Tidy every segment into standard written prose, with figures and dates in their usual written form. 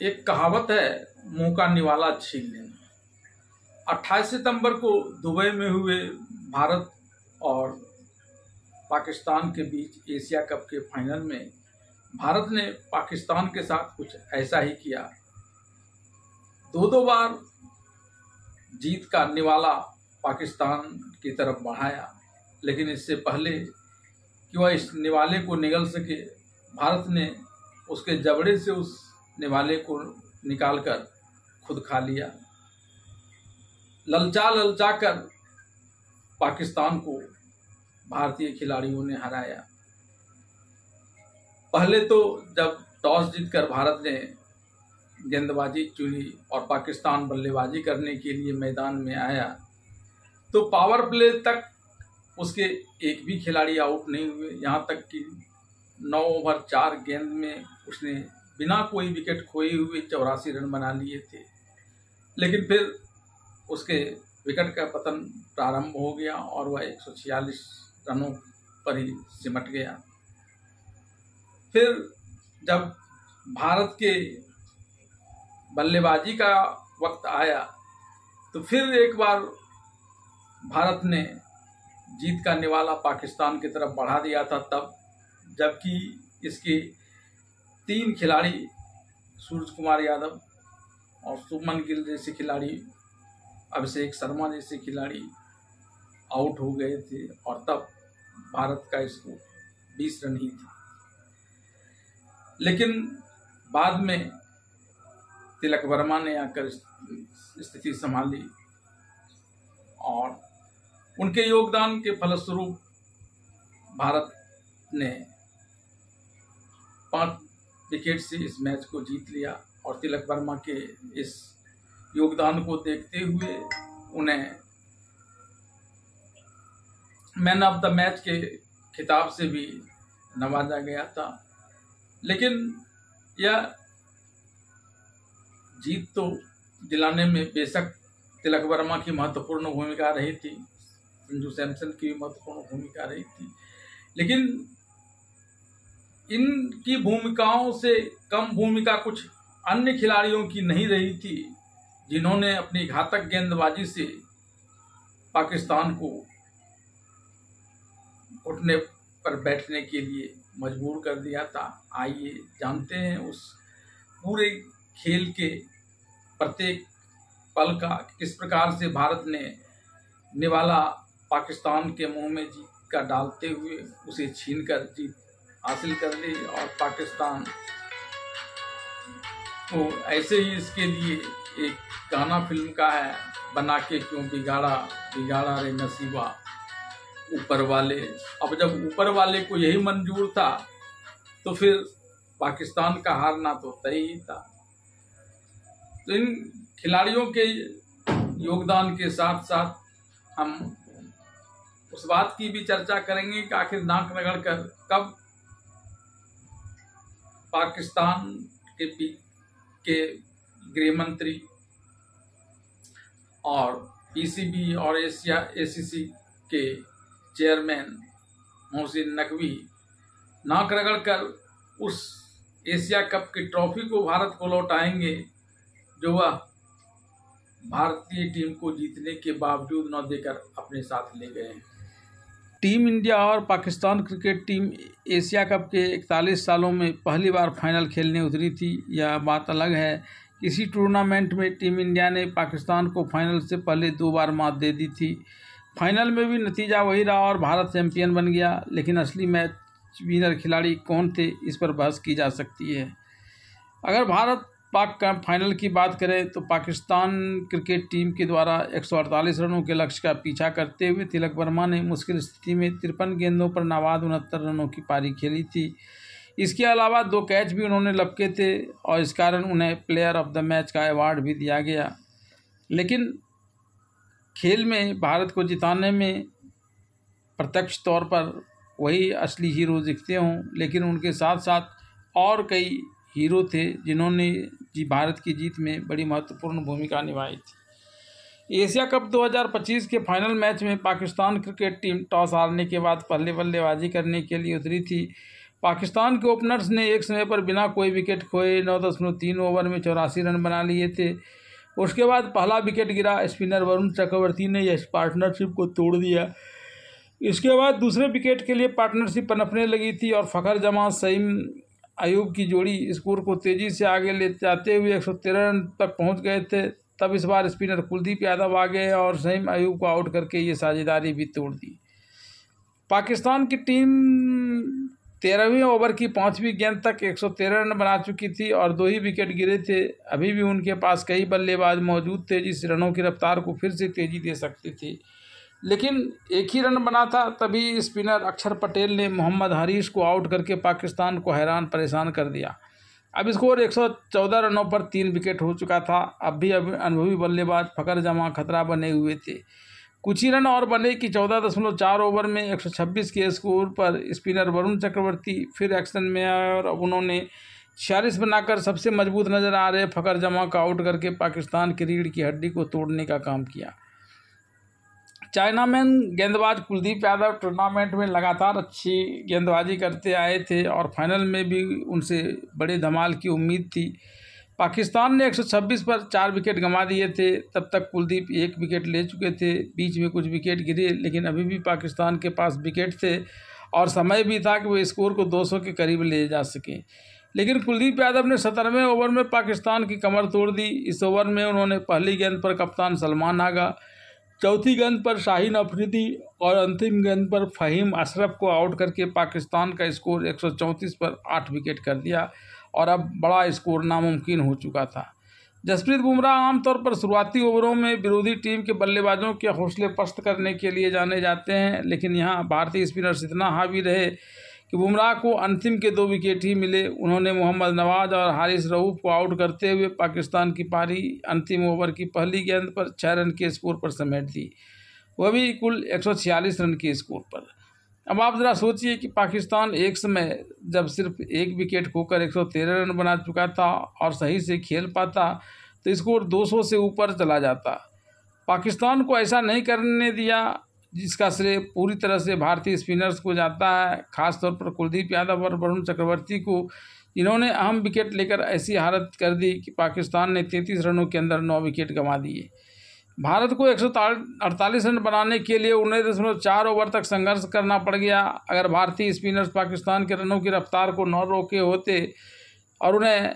एक कहावत है, मुंह का निवाला छीन लेना। 28 सितंबर को दुबई में हुए भारत और पाकिस्तान के बीच एशिया कप के फाइनल में भारत ने पाकिस्तान के साथ कुछ ऐसा ही किया। दो बार जीत का निवाला पाकिस्तान की तरफ बढ़ाया, लेकिन इससे पहले कि वह इस निवाले को निगल सके, भारत ने उसके जबड़े से उस निवाले को निकालकर खुद खा लिया। ललचा कर पाकिस्तान को भारतीय खिलाड़ियों ने हराया। पहले तो जब टॉस जीतकर भारत ने गेंदबाजी चुनी और पाकिस्तान बल्लेबाजी करने के लिए मैदान में आया, तो पावर प्ले तक उसके एक भी खिलाड़ी आउट नहीं हुए। यहाँ तक कि 9 ओवर 4 गेंद में उसने बिना कोई विकेट खोए हुए 84 रन बना लिए थे। लेकिन फिर उसके विकेट का पतन प्रारंभ हो गया और वह 146 रनों पर ही सिमट गया। फिर जब भारत के बल्लेबाजी का वक्त आया, तो फिर एक बार भारत ने जीत का निवाला पाकिस्तान की तरफ बढ़ा दिया था, तब जबकि इसके 3 खिलाड़ी सूर्य कुमार यादव और शुभमन गिल जैसे खिलाड़ी, अभिषेक शर्मा जैसे खिलाड़ी आउट हो गए थे और तब भारत का स्कोर 20 रन ही था। लेकिन बाद में तिलक वर्मा ने आकर स्थिति संभाली और उनके योगदान के फलस्वरूप भारत ने 5 विकेट से इस मैच को जीत लिया। और तिलक वर्मा के इस योगदान को देखते हुए उन्हें मैन ऑफ द मैच के खिताब से भी नवाजा गया था। लेकिन यह जीत तो दिलाने में बेशक तिलक वर्मा की महत्वपूर्ण भूमिका रही थी, संजू सैमसन की भी महत्वपूर्ण भूमिका रही थी, लेकिन इनकी भूमिकाओं से कम भूमिका कुछ अन्य खिलाड़ियों की नहीं रही थी, जिन्होंने अपनी घातक गेंदबाजी से पाकिस्तान को उठने पर बैठने के लिए मजबूर कर दिया था। आइए जानते हैं उस पूरे खेल के प्रत्येक पल का किस प्रकार से भारत ने निवाला पाकिस्तान के मुंह में जीत का डालते हुए उसे छीनकर जीत हासिल कर ली। और पाकिस्तान को ऐसे ही इसके लिए एक गाना फिल्म का है, बना के क्यों बिगाड़ा बिगाड़ा रे नसीबा ऊपर वाले। अब जब ऊपर वाले को यही मंजूर था तो फिर पाकिस्तान का हारना तो तय ही था। तो इन खिलाड़ियों के योगदान के साथ साथ हम उस बात की भी चर्चा करेंगे कि आखिर नाक रगड़कर कब पाकिस्तान के गृह मंत्री और पीसीबी और एसीसी के चेयरमैन मोहसिन नकवी नाक रगड़कर उस एशिया कप की ट्रॉफी को भारत को लौटाएंगे, जो वह भारतीय टीम को जीतने के बावजूद न देकर अपने साथ ले गए हैं। टीम इंडिया और Pakistan cricket team Asia cup के 41 सालों में पहली बार फाइनल खेलने उतरी थी। यह बात अलग है, इसी टूर्नामेंट में टीम इंडिया ने पाकिस्तान को फाइनल से पहले 2 बार मात दे दी थी। फाइनल में भी नतीजा वही रहा और भारत चैंपियन बन गया, लेकिन असली मैच विनर खिलाड़ी कौन थे, इस पर बहस की जा सकती है। अगर भारत पाक का फाइनल की बात करें तो पाकिस्तान क्रिकेट टीम के द्वारा 148 रनों के लक्ष्य का पीछा करते हुए तिलक वर्मा ने मुश्किल स्थिति में 53 गेंदों पर नाबाद 69 रनों की पारी खेली थी। इसके अलावा 2 कैच भी उन्होंने लपके थे और इस कारण उन्हें प्लेयर ऑफ द मैच का अवार्ड भी दिया गया। लेकिन खेल में भारत को जिताने में प्रत्यक्ष तौर पर वही असली हीरो दिखते हों, लेकिन उनके साथ साथ और कई हीरो थे जिन्होंने भारत की जीत में बड़ी महत्वपूर्ण भूमिका निभाई थी। एशिया कप 2025 के फाइनल मैच में पाकिस्तान क्रिकेट टीम टॉस हारने के बाद पहले बल्लेबाजी करने के लिए उतरी थी। पाकिस्तान के ओपनर्स ने एक समय पर बिना कोई विकेट खोए 9.3 ओवर में 84 रन बना लिए थे। उसके बाद पहला विकेट गिरा, स्पिनर वरुण चक्रवर्ती ने यह पार्टनरशिप को तोड़ दिया। इसके बाद दूसरे विकेट के लिए पार्टनरशिप पनपने लगी थी और फ़खर जमां सईम अयूब की जोड़ी स्कोर को तेज़ी से आगे ले जाते हुए 113 रन तक पहुंच गए थे। तब इस बार स्पिनर कुलदीप यादव आ गए और सईम अयूब को आउट करके ये साझेदारी भी तोड़ दी। पाकिस्तान की टीम 13वें ओवर की 5वीं गेंद तक 113 रन बना चुकी थी और 2 ही विकेट गिरे थे। अभी भी उनके पास कई बल्लेबाज मौजूद थे जिस रनों की रफ्तार को फिर से तेज़ी दे सकते थे, लेकिन एक ही रन बना था। तभी स्पिनर अक्षर पटेल ने मोहम्मद हरीश को आउट करके पाकिस्तान को हैरान परेशान कर दिया। अब स्कोर 114 रनों पर 3 विकेट हो चुका था। अब भी अनुभवी बल्लेबाज फ़खर जमां खतरा बने हुए थे। कुछ ही रन और बने कि 14.4 ओवर में 126 के स्कोर पर स्पिनर वरुण चक्रवर्ती फिर एक्शन में आए और अब उन्होंने 46 बनाकर सबसे मजबूत नज़र आ रहे फ़खर जमां को आउट करके पाकिस्तान की रीढ़ की हड्डी को तोड़ने का काम किया। चाइनामैन गेंदबाज कुलदीप यादव टूर्नामेंट में लगातार अच्छी गेंदबाजी करते आए थे और फाइनल में भी उनसे बड़े धमाल की उम्मीद थी। पाकिस्तान ने 126 पर 4 विकेट गंवा दिए थे। तब तक कुलदीप 1 विकेट ले चुके थे। बीच में कुछ विकेट गिरे, लेकिन अभी भी पाकिस्तान के पास विकेट थे और समय भी था कि वो स्कोर को 200 के करीब ले जा सकें। लेकिन कुलदीप यादव ने 17वें ओवर में पाकिस्तान की कमर तोड़ दी। इस ओवर में उन्होंने पहली गेंद पर कप्तान सलमान आगा, चौथी गेंद पर शाहीन अफरीदी और अंतिम गेंद पर फ़हीम अशरफ को आउट करके पाकिस्तान का स्कोर 134 पर 8 विकेट कर दिया और अब बड़ा स्कोर नामुमकिन हो चुका था। जसप्रीत बुमराह आमतौर पर शुरुआती ओवरों में विरोधी टीम के बल्लेबाजों के हौसले पस्त करने के लिए जाने जाते हैं, लेकिन यहाँ भारतीय स्पिनर्स इतना हावी रहे कि बुमराह को अंतिम के 2 विकेट ही मिले। उन्होंने मोहम्मद नवाज और हारिस रऊफ को आउट करते हुए पाकिस्तान की पारी अंतिम ओवर की पहली गेंद पर 6 रन के स्कोर पर समेट दी, वह भी कुल 146 रन के स्कोर पर। अब आप ज़रा सोचिए कि पाकिस्तान एक समय जब सिर्फ 1 विकेट खोकर 113 रन बना चुका था और सही से खेल पाता तो स्कोर 200 से ऊपर चला जाता। पाकिस्तान को ऐसा नहीं करने दिया, जिसका श्रेय पूरी तरह से भारतीय स्पिनर्स को जाता है, खासतौर पर कुलदीप यादव और वरुण चक्रवर्ती को, जिन्होंने अहम विकेट लेकर ऐसी हालत कर दी कि पाकिस्तान ने 33 रनों के अंदर 9 विकेट गंवा दिए। भारत को 148 रन बनाने के लिए 19.4 ओवर तक संघर्ष करना पड़ गया। अगर भारतीय स्पिनर्स पाकिस्तान के रनों की रफ्तार को न रोके होते और उन्हें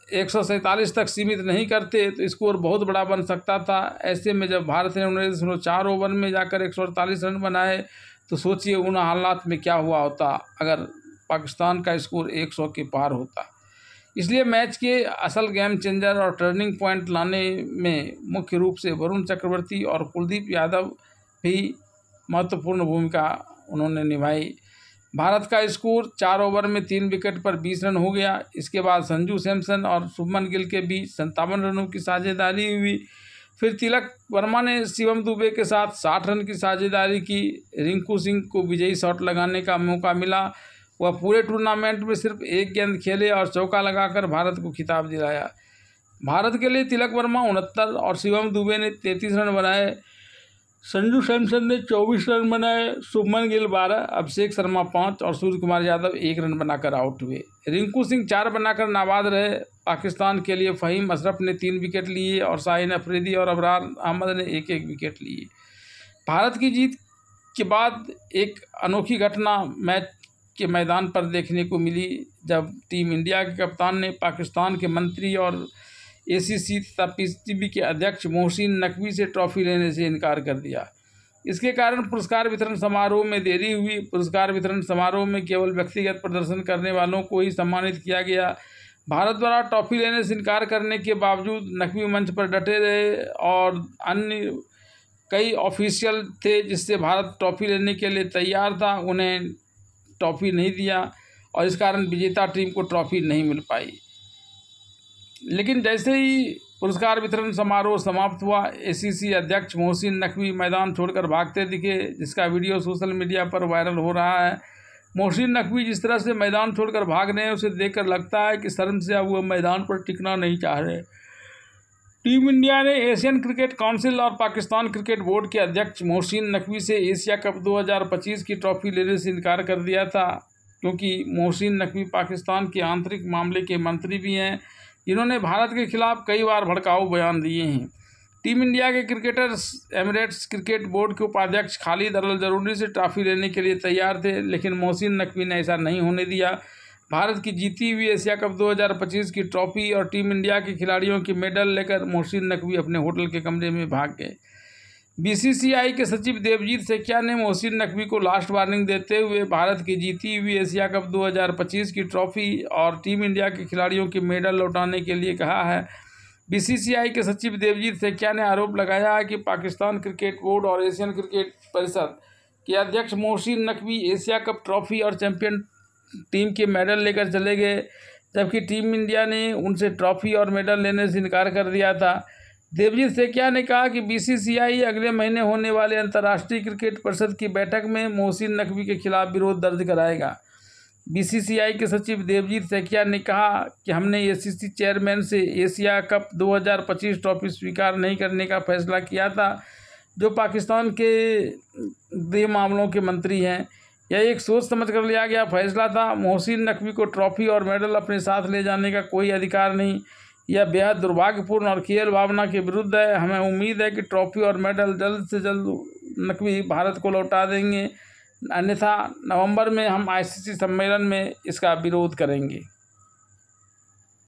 147 तक सीमित नहीं करते तो स्कोर बहुत बड़ा बन सकता था। ऐसे में जब भारत ने 19.4 ओवर में जाकर 148 रन बनाए तो सोचिए उन हालात में क्या हुआ होता अगर पाकिस्तान का स्कोर 100 के पार होता। इसलिए मैच के असल गेम चेंजर और टर्निंग पॉइंट लाने में मुख्य रूप से वरुण चक्रवर्ती और कुलदीप यादव भी महत्वपूर्ण भूमिका उन्होंने निभाई। भारत का स्कोर 4 ओवर में 3 विकेट पर 20 रन हो गया। इसके बाद संजू सैमसन और शुभमन गिल के बीच 57 रनों की साझेदारी हुई। फिर तिलक वर्मा ने शिवम दुबे के साथ 60 रन की साझेदारी की। रिंकू सिंह को विजयी शॉट लगाने का मौका मिला। वह पूरे टूर्नामेंट में सिर्फ 1 गेंद खेले और चौका लगाकर भारत को खिताब दिलाया। भारत के लिए तिलक वर्मा 69 और शिवम दुबे ने 33 रन बनाए। संजू सैमसन ने 24 रन बनाए, शुभमन गिल 12, अभिषेक शर्मा 5 और सूर्य कुमार यादव 1 रन बनाकर आउट हुए। रिंकू सिंह 4 बनाकर नाबाद रहे। पाकिस्तान के लिए फ़हीम अशरफ ने 3 विकेट लिए और शाहीन अफरीदी और अबरार अहमद ने 1-1 विकेट लिए। भारत की जीत के बाद एक अनोखी घटना मैच के मैदान पर देखने को मिली, जब टीम इंडिया के कप्तान ने पाकिस्तान के मंत्री और ACC तथा PCB के अध्यक्ष मोहसिन नकवी से ट्रॉफी लेने से इनकार कर दिया। इसके कारण पुरस्कार वितरण समारोह में देरी हुई। पुरस्कार वितरण समारोह में केवल व्यक्तिगत प्रदर्शन करने वालों को ही सम्मानित किया गया। भारत द्वारा ट्रॉफी लेने से इनकार करने के बावजूद नकवी मंच पर डटे रहे और अन्य कई ऑफिशियल थे जिससे भारत ट्रॉफी लेने के लिए तैयार था, उन्हें ट्रॉफी नहीं दिया और इस कारण विजेता टीम को ट्रॉफी नहीं मिल पाई। लेकिन जैसे ही पुरस्कार वितरण समारोह समाप्त हुआ, ACC अध्यक्ष मोहसिन नकवी मैदान छोड़कर भागते दिखे, जिसका वीडियो सोशल मीडिया पर वायरल हो रहा है। मोहसिन नकवी जिस तरह से मैदान छोड़कर भाग रहे हैं उसे देखकर लगता है कि शर्म से अब वह मैदान पर टिकना नहीं चाह रहे। टीम इंडिया ने एशियन क्रिकेट काउंसिल और पाकिस्तान क्रिकेट बोर्ड के अध्यक्ष मोहसिन नकवी से एशिया कप 2025 की ट्रॉफी लेने से इनकार कर दिया था, क्योंकि मोहसिन नकवी पाकिस्तान के आंतरिक मामले के मंत्री भी हैं, जिन्होंने भारत के खिलाफ कई बार भड़काऊ बयान दिए हैं। टीम इंडिया के क्रिकेटर्स एमिरेट्स क्रिकेट बोर्ड के उपाध्यक्ष खालिद अल जरूरी से ट्रॉफी लेने के लिए तैयार थे, लेकिन मोहसिन नकवी ने ऐसा नहीं होने दिया। भारत की जीती हुई एशिया कप 2025 की ट्रॉफी और टीम इंडिया के खिलाड़ियों की मेडल लेकर मोहसिन नकवी अपने होटल के कमरे में भाग गए। बीसीसीआई के सचिव देवजीत सेकिया ने मोहसिन नकवी को लास्ट वार्निंग देते हुए भारत की जीती हुई एशिया कप 2025 की ट्रॉफी और टीम इंडिया के खिलाड़ियों की मेडल लौटाने के लिए कहा है। बीसीसीआई के सचिव देवजीत सेकिया ने आरोप लगाया है कि पाकिस्तान क्रिकेट बोर्ड और एशियन क्रिकेट परिषद के अध्यक्ष Mohsin Naqvi Asia cup trophy और चैंपियन टीम के मेडल लेकर चले गए, जबकि टीम इंडिया ने उनसे ट्रॉफी और मेडल लेने से इनकार कर दिया था। देवजीत सेकिया ने कहा कि बीसीसीआई अगले महीने होने वाले अंतर्राष्ट्रीय क्रिकेट परिषद की बैठक में मोहसिन नकवी के खिलाफ विरोध दर्ज कराएगा। बीसीसीआई के सचिव देवजीत सेकिया ने कहा कि हमने एसीसी चेयरमैन से एशिया कप 2025 ट्रॉफी स्वीकार नहीं करने का फैसला किया था, जो पाकिस्तान के गृह मामलों के मंत्री हैं। यह एक सोच समझ कर लिया गया फैसला था। मोहसिन नकवी को ट्रॉफी और मेडल अपने साथ ले जाने का कोई अधिकार नहीं। यह बेहद दुर्भाग्यपूर्ण और खेल भावना के विरुद्ध है। हमें उम्मीद है कि ट्रॉफी और मेडल जल्द से जल्द नकवी भारत को लौटा देंगे, अन्यथा नवंबर में हम आईसीसी सम्मेलन में इसका विरोध करेंगे।